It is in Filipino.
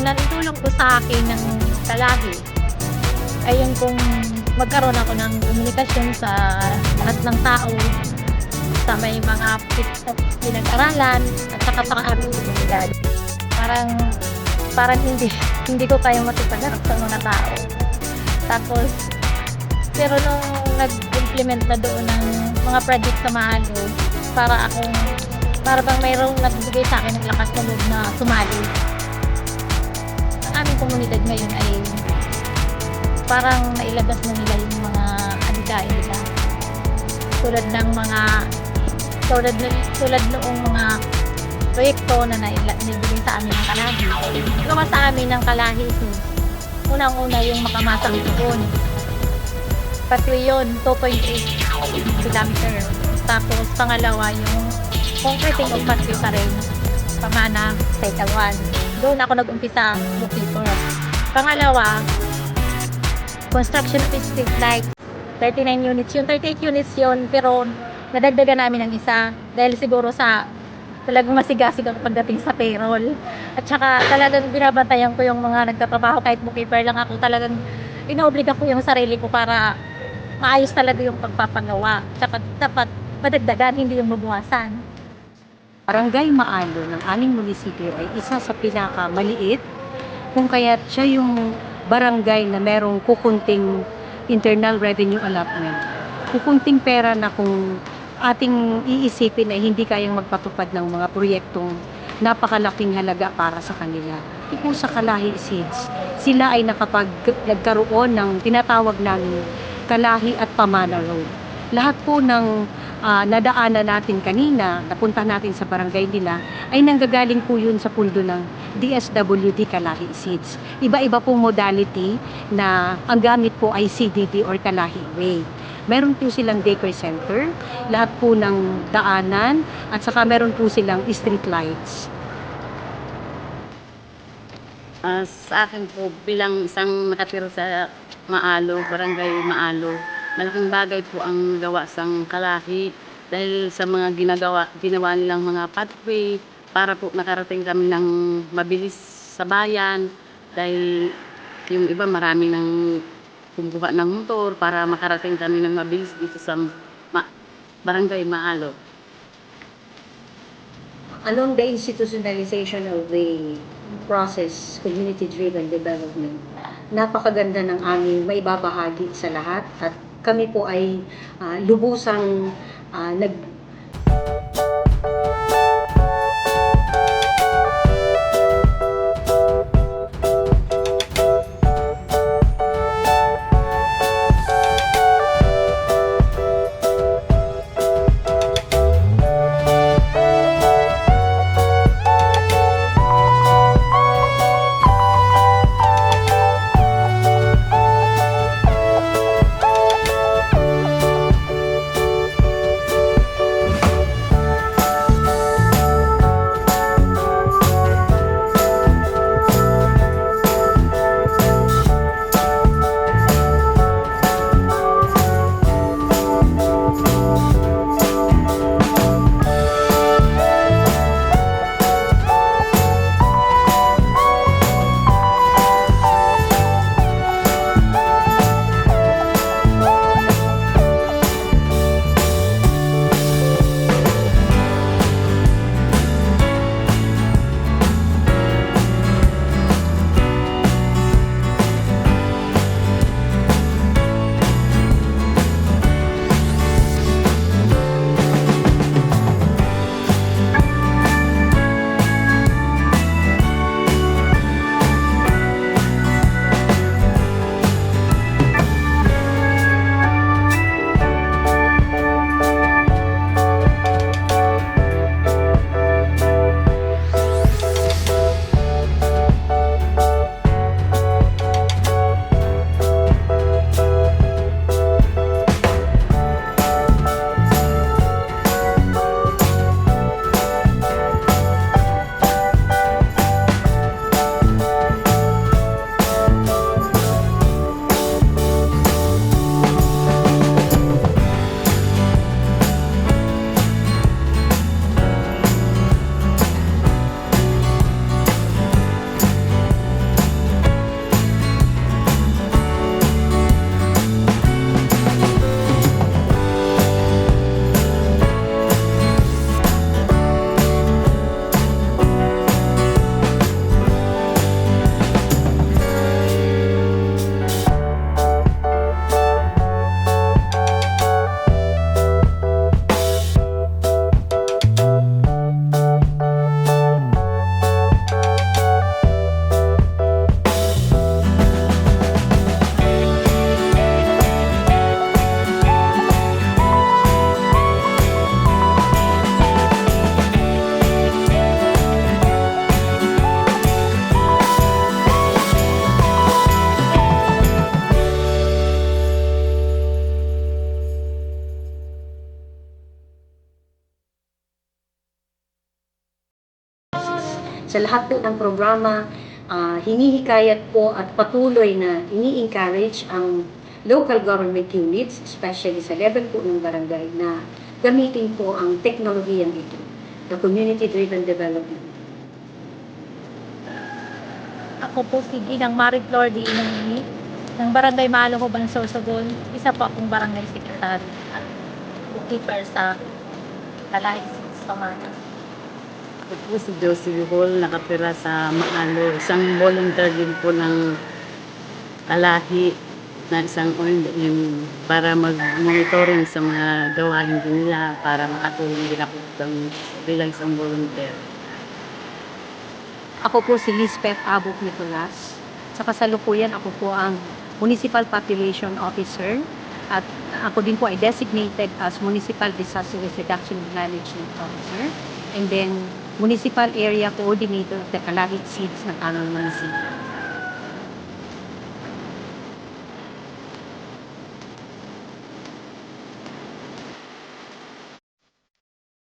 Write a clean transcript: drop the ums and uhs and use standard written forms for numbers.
naitulong po sa akin ng kalahi ay yung kung magkaroon ako ng komunikasyon sa lahat ng tao, sa may mga pinag-aralan at saka sa aming komunidad. Parang hindi ko kayang makipagharap sa mga tao. Tapos, pero nung nag-implement na doon ng mga project sa Mahalo, para bang mayroong nagbigay sa akin ng lakas na loob na sumali. Ang aming komunidad ngayon ay parang nailabas na nila yung mga adhikain nila. Tulad noong mga proyekto na naibigay sa amin ng Kalahi. Gawa sa amin ng Kalahi ito. Unang-una yung makamasang tugon. Pathway yun, 2.8 kilometer. Tapos pangalawa yung concreting of pathway pa rin. Pamana, Taitawan. Doon ako nag-umpisa, bookkeeper. Pangalawa, construction of street light. 39 units yun, 38 units yun, pero nadagdagan namin ng isa dahil siguro sa talagang masigasig ang pagdating sa payroll. At saka talagang binabantayan ko yung mga nagtatrabaho kahit bookkeeper lang ako. Talagang inoobliga ko yung sarili ko para maayos talaga yung pagpapagawa. Dapat madagdagan, hindi yung mabuwasan. Barangay Maalo ng aming munisipyo ay isa sa pinakamaliit, kung kaya siya yung barangay na merong kukunting internal revenue allotment. Kukunting pera na kung ating iisipin ay hindi kayang magpatupad ng mga proyektong napakalaking halaga para sa kanila. Ito sa Kalahi Seeds, sila ay nagkaroon ng tinatawag ng Kalahi at Pamana Road. Lahat po ng nadaanan natin kanina, napunta natin sa barangay nila, ay nanggagaling po yun sa pundo ng DSWD Kalahi Seeds. Iba-iba pong modality na ang gamit po ay CDD or Kalahi Way. Meron po silang daycare center, lahat po ng daanan, at saka meron po silang street lights. Sa akin po, bilang isang nakatira sa Maalo, Barangay Maalo, malaking bagay po ang gawa sa Kalahi dahil sa mga ginawa nilang mga pathway para po nakarating kami ng mabilis sa bayan dahil yung iba marami ng kumukuha ng motor para makarating kami ng mabilis dito sa Barangay Maalo. Along the institutionalization of the process, community-driven development, napakaganda ng aming maibabahagi sa lahat at kami po ay lubusang Sa lahat po ng programa, hinihikayat po at patuloy na ini-encourage ang local government units, especially sa level po ng barangay, na gamitin po ang teknolohiyang ito, the community-driven development. Ako po si Ginang Marie Flor de Inangini ng Barangay Maalohoban, Sorsogon. Isa po akong barangay secretary at bookkeeper sa Kalahi Pamana. Ako po si Josie Hall, nakatira sa Maalo. Isang volunteer din po ng Kalahi na isang yung para mag-monitoring sa mga gawain din nila para makatulong din ako bilang isang volunteer. Ako po si Lisbeth Abok Nicolas. Sa kasalukuyan, ako po ang Municipal Population Officer at ako din po ay designated as Municipal Disaster Risk Reduction Management Officer and then Municipal Area Coordinator of the Kalahi Seeds ng aming munisipyo.